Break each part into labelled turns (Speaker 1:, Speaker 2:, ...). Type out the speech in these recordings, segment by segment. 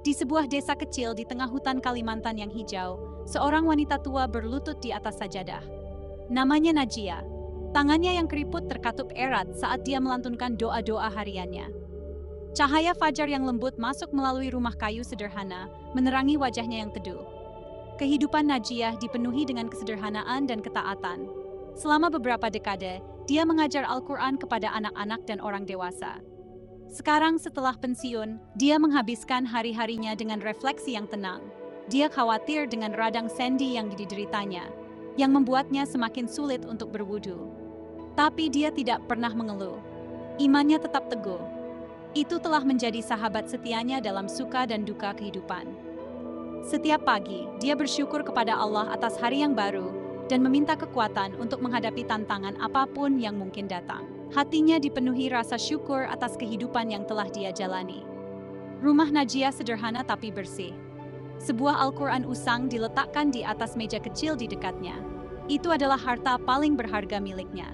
Speaker 1: Di sebuah desa kecil di tengah hutan Kalimantan yang hijau, seorang wanita tua berlutut di atas sajadah. Namanya Najia. Tangannya yang keriput terkatup erat saat dia melantunkan doa-doa hariannya. Cahaya fajar yang lembut masuk melalui rumah kayu sederhana, menerangi wajahnya yang teduh. Kehidupan Najia dipenuhi dengan kesederhanaan dan ketaatan. Selama beberapa dekade, dia mengajar Al-Quran kepada anak-anak dan orang dewasa. Sekarang setelah pensiun, dia menghabiskan hari-harinya dengan refleksi yang tenang. Dia khawatir dengan radang sendi yang dideritanya, yang membuatnya semakin sulit untuk berwudu. Tapi dia tidak pernah mengeluh. Imannya tetap teguh. Itu telah menjadi sahabat setianya dalam suka dan duka kehidupan. Setiap pagi, dia bersyukur kepada Allah atas hari yang baru dan meminta kekuatan untuk menghadapi tantangan apapun yang mungkin datang. Hatinya dipenuhi rasa syukur atas kehidupan yang telah dia jalani. Rumah Najia sederhana tapi bersih. Sebuah Al-Quran usang diletakkan di atas meja kecil di dekatnya. Itu adalah harta paling berharga miliknya.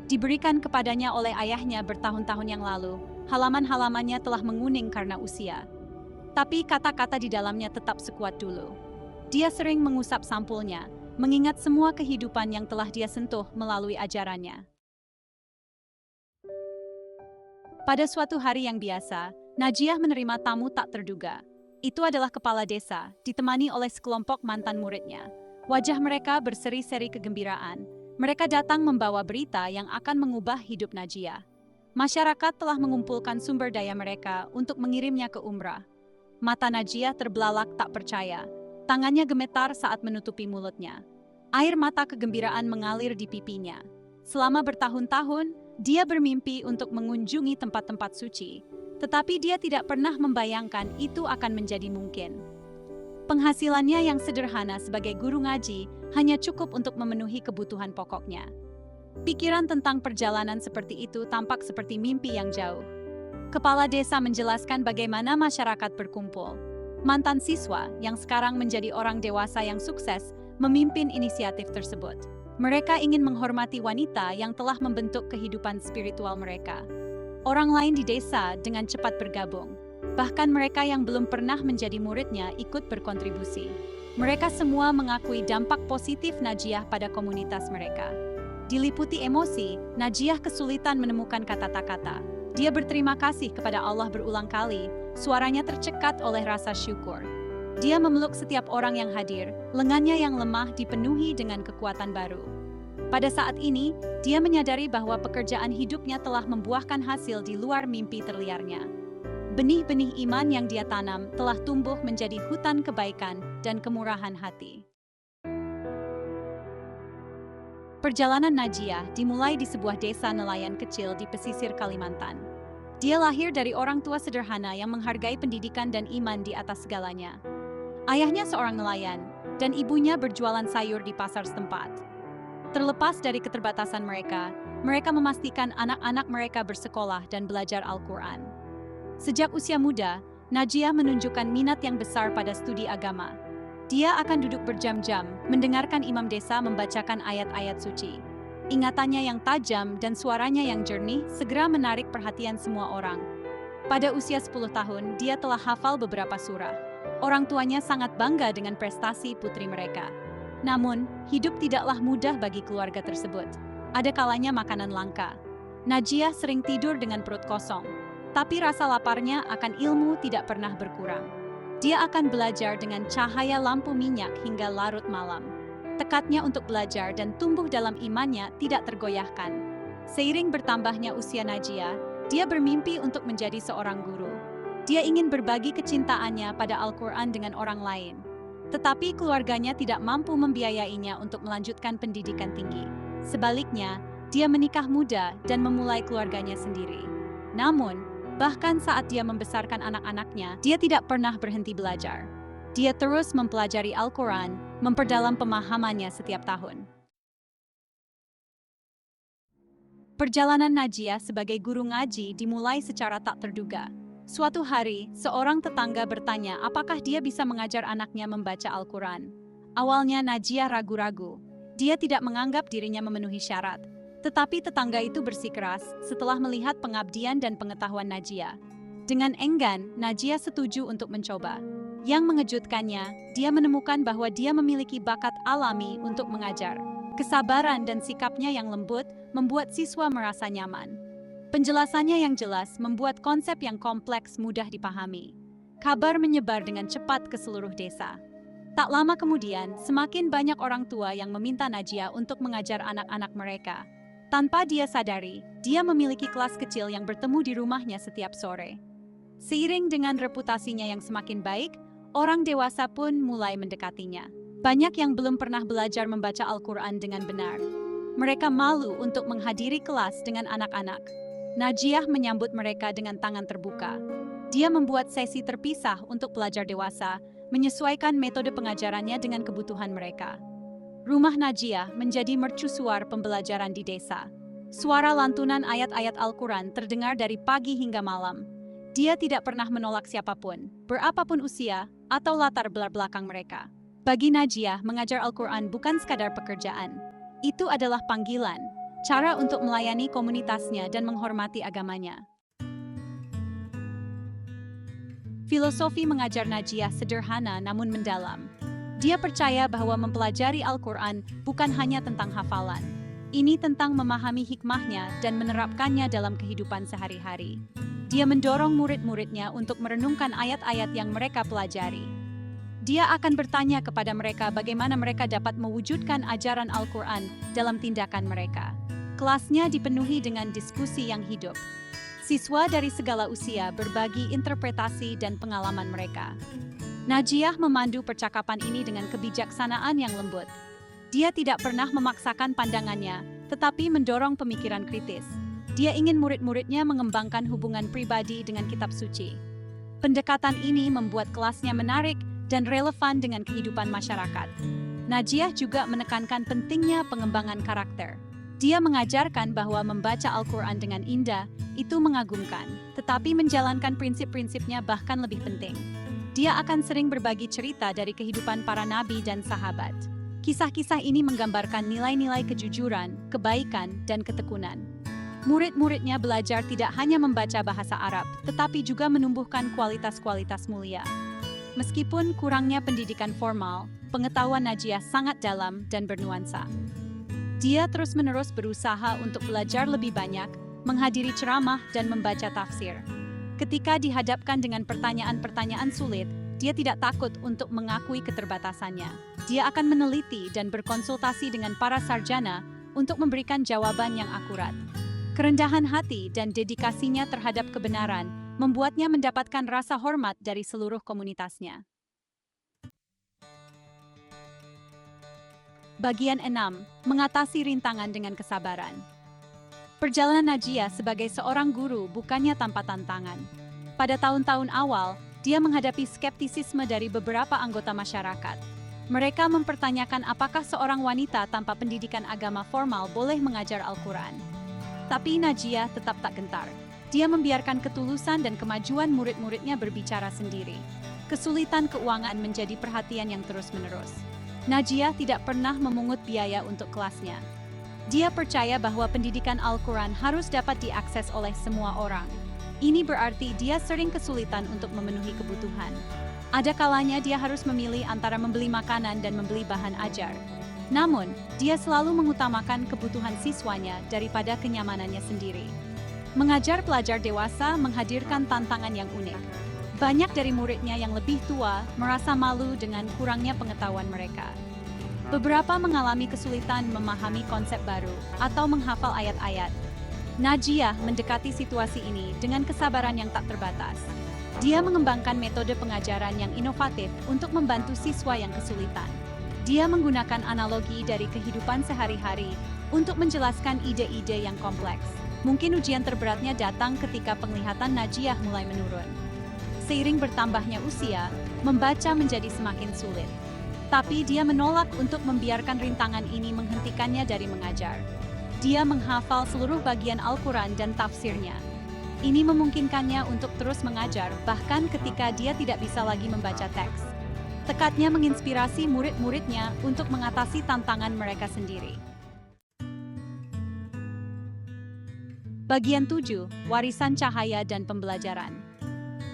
Speaker 1: Diberikan kepadanya oleh ayahnya bertahun-tahun yang lalu, halaman-halamannya telah menguning karena usia. Tapi kata-kata di dalamnya tetap sekuat dulu. Dia sering mengusap sampulnya, mengingat semua kehidupan yang telah dia sentuh melalui ajarannya. Pada suatu hari yang biasa, Najiah menerima tamu tak terduga. Itu adalah kepala desa, ditemani oleh sekelompok mantan muridnya. Wajah mereka berseri-seri kegembiraan. Mereka datang membawa berita yang akan mengubah hidup Najiah. Masyarakat telah mengumpulkan sumber daya mereka untuk mengirimnya ke umrah. Mata Najiah terbelalak tak percaya. Tangannya gemetar saat menutupi mulutnya. Air mata kegembiraan mengalir di pipinya. Selama bertahun-tahun, dia bermimpi untuk mengunjungi tempat-tempat suci, tetapi dia tidak pernah membayangkan itu akan menjadi mungkin. Penghasilannya yang sederhana sebagai guru ngaji hanya cukup untuk memenuhi kebutuhan pokoknya. Pikiran tentang perjalanan seperti itu tampak seperti mimpi yang jauh. Kepala desa menjelaskan bagaimana masyarakat berkumpul. Mantan siswa yang sekarang menjadi orang dewasa yang sukses memimpin inisiatif tersebut. Mereka ingin menghormati wanita yang telah membentuk kehidupan spiritual mereka. Orang lain di desa dengan cepat bergabung. Bahkan mereka yang belum pernah menjadi muridnya ikut berkontribusi. Mereka semua mengakui dampak positif Najiah pada komunitas mereka. Diliputi emosi, Najiah kesulitan menemukan kata-kata. Dia berterima kasih kepada Allah berulang kali, suaranya tercekat oleh rasa syukur. Dia memeluk setiap orang yang hadir, lengannya yang lemah dipenuhi dengan kekuatan baru. Pada saat ini, dia menyadari bahwa pekerjaan hidupnya telah membuahkan hasil di luar mimpi terliarnya. Benih-benih iman yang dia tanam telah tumbuh menjadi hutan kebaikan dan kemurahan hati. Perjalanan Najiah dimulai di sebuah desa nelayan kecil di pesisir Kalimantan. Dia lahir dari orang tua sederhana yang menghargai pendidikan dan iman di atas segalanya. Ayahnya seorang nelayan, dan ibunya berjualan sayur di pasar setempat. Terlepas dari keterbatasan mereka memastikan anak-anak mereka bersekolah dan belajar Al-Quran. Sejak usia muda, Najiah menunjukkan minat yang besar pada studi agama. Dia akan duduk berjam-jam, mendengarkan imam desa membacakan ayat-ayat suci. Ingatannya yang tajam dan suaranya yang jernih segera menarik perhatian semua orang. Pada usia 10 tahun, dia telah hafal beberapa surah. Orang tuanya sangat bangga dengan prestasi putri mereka. Namun, hidup tidaklah mudah bagi keluarga tersebut. Ada kalanya makanan langka. Najiah sering tidur dengan perut kosong, tapi rasa laparnya akan ilmu tidak pernah berkurang. Dia akan belajar dengan cahaya lampu minyak hingga larut malam. Tekadnya untuk belajar dan tumbuh dalam imannya tidak tergoyahkan. Seiring bertambahnya usia Najiah, dia bermimpi untuk menjadi seorang guru. Dia ingin berbagi kecintaannya pada Al-Quran dengan orang lain. Tetapi keluarganya tidak mampu membiayainya untuk melanjutkan pendidikan tinggi. Sebaliknya, dia menikah muda dan memulai keluarganya sendiri. Namun, bahkan saat dia membesarkan anak-anaknya, dia tidak pernah berhenti belajar. Dia terus mempelajari Al-Quran, memperdalam pemahamannya setiap tahun. Perjalanan Najiah sebagai guru ngaji dimulai secara tak terduga. Suatu hari, seorang tetangga bertanya apakah dia bisa mengajar anaknya membaca Al-Quran. Awalnya Najiah ragu-ragu. Dia tidak menganggap dirinya memenuhi syarat. Tetapi tetangga itu bersikeras setelah melihat pengabdian dan pengetahuan Najiah. Dengan enggan, Najia setuju untuk mencoba. Yang mengejutkannya, dia menemukan bahwa dia memiliki bakat alami untuk mengajar. Kesabaran dan sikapnya yang lembut membuat siswa merasa nyaman. Penjelasannya yang jelas membuat konsep yang kompleks mudah dipahami. Kabar menyebar dengan cepat ke seluruh desa. Tak lama kemudian, semakin banyak orang tua yang meminta Najia untuk mengajar anak-anak mereka. Tanpa dia sadari, dia memiliki kelas kecil yang bertemu di rumahnya setiap sore. Seiring dengan reputasinya yang semakin baik, orang dewasa pun mulai mendekatinya. Banyak yang belum pernah belajar membaca Al-Quran dengan benar. Mereka malu untuk menghadiri kelas dengan anak-anak. Najiah menyambut mereka dengan tangan terbuka. Dia membuat sesi terpisah untuk pelajar dewasa, menyesuaikan metode pengajarannya dengan kebutuhan mereka. Rumah Najiah menjadi mercusuar pembelajaran di desa. Suara lantunan ayat-ayat Al-Quran terdengar dari pagi hingga malam. Dia tidak pernah menolak siapapun, berapapun usia atau latar belakang mereka. Bagi Najiah, mengajar Al-Quran bukan sekadar pekerjaan. Itu adalah panggilan, cara untuk melayani komunitasnya dan menghormati agamanya. Filosofi mengajar Najiah sederhana namun mendalam. Dia percaya bahwa mempelajari Al-Quran bukan hanya tentang hafalan. Ini tentang memahami hikmahnya dan menerapkannya dalam kehidupan sehari-hari. Dia mendorong murid-muridnya untuk merenungkan ayat-ayat yang mereka pelajari. Dia akan bertanya kepada mereka bagaimana mereka dapat mewujudkan ajaran Al-Quran dalam tindakan mereka. Kelasnya dipenuhi dengan diskusi yang hidup. Siswa dari segala usia berbagi interpretasi dan pengalaman mereka. Najiah memandu percakapan ini dengan kebijaksanaan yang lembut. Dia tidak pernah memaksakan pandangannya, tetapi mendorong pemikiran kritis. Dia ingin murid-muridnya mengembangkan hubungan pribadi dengan kitab suci. Pendekatan ini membuat kelasnya menarik dan relevan dengan kehidupan masyarakat. Najiah juga menekankan pentingnya pengembangan karakter. Dia mengajarkan bahwa membaca Al-Quran dengan indah itu mengagumkan, tetapi menjalankan prinsip-prinsipnya bahkan lebih penting. Dia akan sering berbagi cerita dari kehidupan para nabi dan sahabat. Kisah-kisah ini menggambarkan nilai-nilai kejujuran, kebaikan, dan ketekunan. Murid-muridnya belajar tidak hanya membaca bahasa Arab, tetapi juga menumbuhkan kualitas-kualitas mulia. Meskipun kurangnya pendidikan formal, pengetahuan Najiah sangat dalam dan bernuansa. Dia terus-menerus berusaha untuk belajar lebih banyak, menghadiri ceramah, dan membaca tafsir. Ketika dihadapkan dengan pertanyaan-pertanyaan sulit, dia tidak takut untuk mengakui keterbatasannya. Dia akan meneliti dan berkonsultasi dengan para sarjana untuk memberikan jawaban yang akurat. Kerendahan hati dan dedikasinya terhadap kebenaran membuatnya mendapatkan rasa hormat dari seluruh komunitasnya. Bagian 6. Mengatasi rintangan dengan kesabaran. Perjalanan Najiah sebagai seorang guru bukannya tanpa tantangan. Pada tahun-tahun awal, dia menghadapi skeptisisme dari beberapa anggota masyarakat. Mereka mempertanyakan apakah seorang wanita tanpa pendidikan agama formal boleh mengajar Al-Quran. Tapi Najiah tetap tak gentar. Dia membiarkan ketulusan dan kemajuan murid-muridnya berbicara sendiri. Kesulitan keuangan menjadi perhatian yang terus-menerus. Najiah tidak pernah memungut biaya untuk kelasnya. Dia percaya bahwa pendidikan Al-Quran harus dapat diakses oleh semua orang. Ini berarti dia sering kesulitan untuk memenuhi kebutuhan. Ada kalanya dia harus memilih antara membeli makanan dan membeli bahan ajar. Namun, dia selalu mengutamakan kebutuhan siswanya daripada kenyamanannya sendiri. Mengajar pelajar dewasa menghadirkan tantangan yang unik. Banyak dari muridnya yang lebih tua merasa malu dengan kurangnya pengetahuan mereka. Beberapa mengalami kesulitan memahami konsep baru atau menghafal ayat-ayat. Najiah mendekati situasi ini dengan kesabaran yang tak terbatas. Dia mengembangkan metode pengajaran yang inovatif untuk membantu siswa yang kesulitan. Dia menggunakan analogi dari kehidupan sehari-hari untuk menjelaskan ide-ide yang kompleks. Mungkin ujian terberatnya datang ketika penglihatan Najiah mulai menurun. Seiring bertambahnya usia, membaca menjadi semakin sulit. Tapi dia menolak untuk membiarkan rintangan ini menghentikannya dari mengajar. Dia menghafal seluruh bagian Al-Quran dan tafsirnya. Ini memungkinkannya untuk terus mengajar, bahkan ketika dia tidak bisa lagi membaca teks. Tekadnya menginspirasi murid-muridnya untuk mengatasi tantangan mereka sendiri. Bagian 7. Warisan cahaya dan pembelajaran.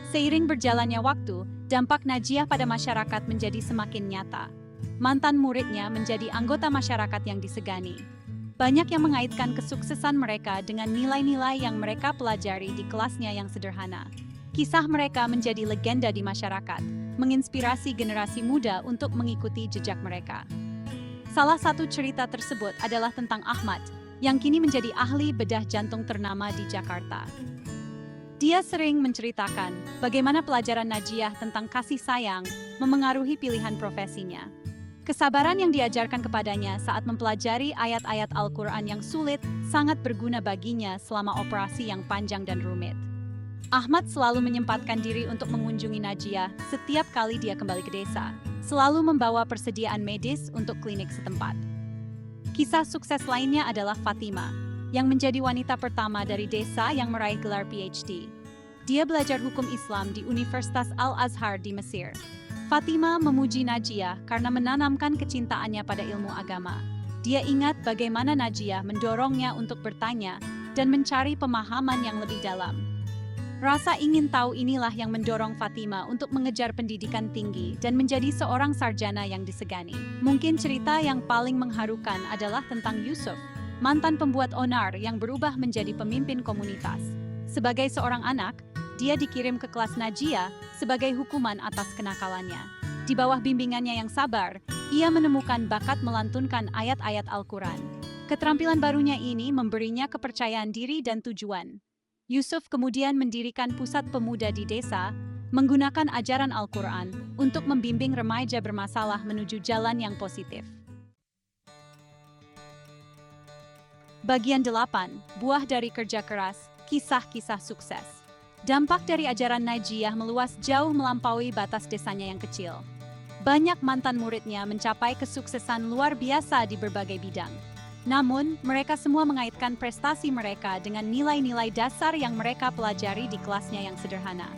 Speaker 1: Seiring berjalannya waktu, dampak Najiah pada masyarakat menjadi semakin nyata. Mantan muridnya menjadi anggota masyarakat yang disegani. Banyak yang mengaitkan kesuksesan mereka dengan nilai-nilai yang mereka pelajari di kelasnya yang sederhana. Kisah mereka menjadi legenda di masyarakat, menginspirasi generasi muda untuk mengikuti jejak mereka. Salah satu cerita tersebut adalah tentang Ahmad, yang kini menjadi ahli bedah jantung ternama di Jakarta. Dia sering menceritakan bagaimana pelajaran Najiah tentang kasih sayang memengaruhi pilihan profesinya. Kesabaran yang diajarkan kepadanya saat mempelajari ayat-ayat Al-Quran yang sulit sangat berguna baginya selama operasi yang panjang dan rumit. Ahmad selalu menyempatkan diri untuk mengunjungi Najiah setiap kali dia kembali ke desa, selalu membawa persediaan medis untuk klinik setempat. Kisah sukses lainnya adalah Fatima, yang menjadi wanita pertama dari desa yang meraih gelar PhD. Dia belajar hukum Islam di Universitas Al-Azhar di Mesir. Fatima memuji Najiah karena menanamkan kecintaannya pada ilmu agama. Dia ingat bagaimana Najiah mendorongnya untuk bertanya dan mencari pemahaman yang lebih dalam. Rasa ingin tahu inilah yang mendorong Fatima untuk mengejar pendidikan tinggi dan menjadi seorang sarjana yang disegani. Mungkin cerita yang paling mengharukan adalah tentang Yusuf, mantan pembuat onar yang berubah menjadi pemimpin komunitas. Sebagai seorang anak, dia dikirim ke kelas Najiah sebagai hukuman atas kenakalannya. Di bawah bimbingannya yang sabar, ia menemukan bakat melantunkan ayat-ayat Al-Quran. Keterampilan barunya ini memberinya kepercayaan diri dan tujuan. Yusuf kemudian mendirikan pusat pemuda di desa, menggunakan ajaran Al-Quran untuk membimbing remaja bermasalah menuju jalan yang positif. Bagian 8, Buah dari Kerja Keras, Kisah-kisah Sukses. Dampak dari ajaran Najiah meluas jauh melampaui batas desanya yang kecil. Banyak mantan muridnya mencapai kesuksesan luar biasa di berbagai bidang. Namun, mereka semua mengaitkan prestasi mereka dengan nilai-nilai dasar yang mereka pelajari di kelasnya yang sederhana.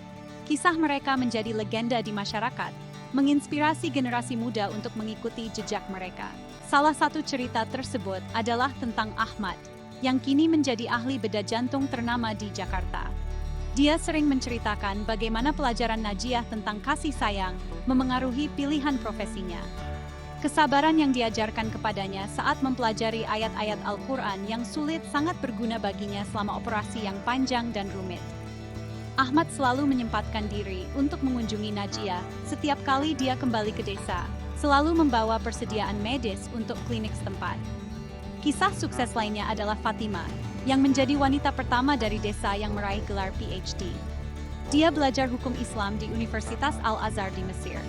Speaker 1: Kisah mereka menjadi legenda di masyarakat, menginspirasi generasi muda untuk mengikuti jejak mereka. Salah satu cerita tersebut adalah tentang Ahmad, yang kini menjadi ahli bedah jantung ternama di Jakarta. Dia sering menceritakan bagaimana pelajaran Najiah tentang kasih sayang memengaruhi pilihan profesinya. Kesabaran yang diajarkan kepadanya saat mempelajari ayat-ayat Al-Quran yang sulit sangat berguna baginya selama operasi yang panjang dan rumit. Ahmad selalu menyempatkan diri untuk mengunjungi Najiah setiap kali dia kembali ke desa, selalu membawa persediaan medis untuk klinik setempat. Kisah sukses lainnya adalah Fatima, yang menjadi wanita pertama dari desa yang meraih gelar PhD. Dia belajar hukum Islam di Universitas Al-Azhar di Mesir.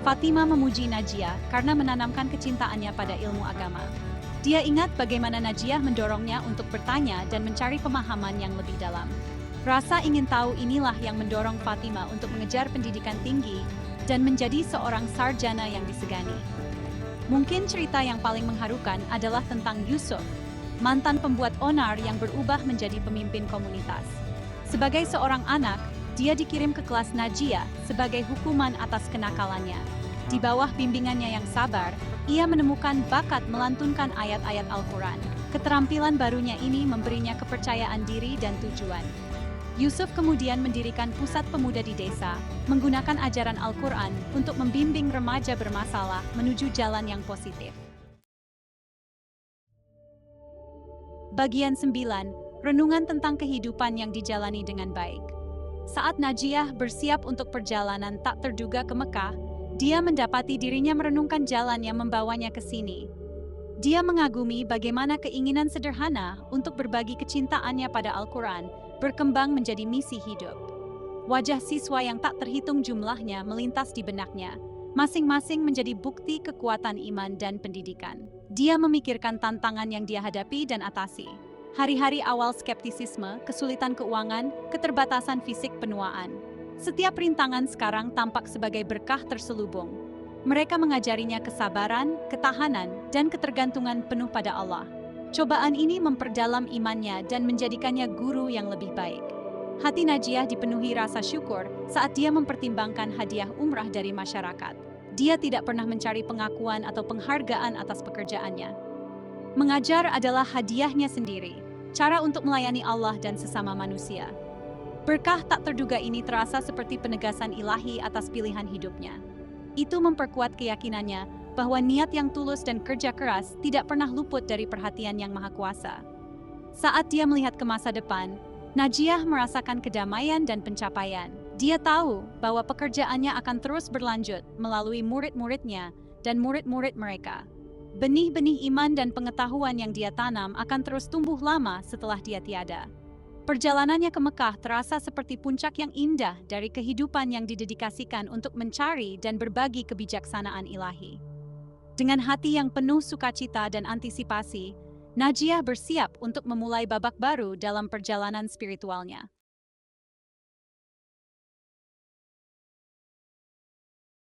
Speaker 1: Fatima memuji Najiah karena menanamkan kecintaannya pada ilmu agama. Dia ingat bagaimana Najiah mendorongnya untuk bertanya dan mencari pemahaman yang lebih dalam. Rasa ingin tahu inilah yang mendorong Fatima untuk mengejar pendidikan tinggi dan menjadi seorang sarjana yang disegani. Mungkin cerita yang paling mengharukan adalah tentang Yusuf, mantan pembuat onar yang berubah menjadi pemimpin komunitas. Sebagai seorang anak, dia dikirim ke kelas Najiah sebagai hukuman atas kenakalannya. Di bawah bimbingannya yang sabar, ia menemukan bakat melantunkan ayat-ayat Al-Quran. Keterampilan barunya ini memberinya kepercayaan diri dan tujuan. Yusuf kemudian mendirikan pusat pemuda di desa, menggunakan ajaran Al-Quran untuk membimbing remaja bermasalah menuju jalan yang positif. Bagian 9, Renungan tentang kehidupan yang dijalani dengan baik. Saat Najiah bersiap untuk perjalanan tak terduga ke Mekah, dia mendapati dirinya merenungkan jalan yang membawanya ke sini. Dia mengagumi bagaimana keinginan sederhana untuk berbagi kecintaannya pada Al-Quran berkembang menjadi misi hidup. Wajah siswa yang tak terhitung jumlahnya melintas di benaknya, masing-masing menjadi bukti kekuatan iman dan pendidikan. Dia memikirkan tantangan yang dia hadapi dan atasi. Hari-hari awal skeptisisme, kesulitan keuangan, keterbatasan fisik penuaan. Setiap rintangan sekarang tampak sebagai berkah terselubung. Mereka mengajarinya kesabaran, ketahanan, dan ketergantungan penuh pada Allah. Cobaan ini memperdalam imannya dan menjadikannya guru yang lebih baik. Hati Najiah dipenuhi rasa syukur saat dia mempertimbangkan hadiah umrah dari masyarakat. Dia tidak pernah mencari pengakuan atau penghargaan atas pekerjaannya. Mengajar adalah hadiahnya sendiri, cara untuk melayani Allah dan sesama manusia. Berkah tak terduga ini terasa seperti penegasan ilahi atas pilihan hidupnya. Itu memperkuat keyakinannya bahwa niat yang tulus dan kerja keras tidak pernah luput dari perhatian Yang Maha Kuasa. Saat dia melihat ke masa depan, Najiah merasakan kedamaian dan pencapaian. Dia tahu bahwa pekerjaannya akan terus berlanjut melalui murid-muridnya dan murid-murid mereka. Benih-benih iman dan pengetahuan yang dia tanam akan terus tumbuh lama setelah dia tiada. Perjalanannya ke Mekah terasa seperti puncak yang indah dari kehidupan yang didedikasikan untuk mencari dan berbagi kebijaksanaan ilahi. Dengan hati yang penuh sukacita dan antisipasi, Najiah bersiap untuk memulai babak baru dalam perjalanan spiritualnya.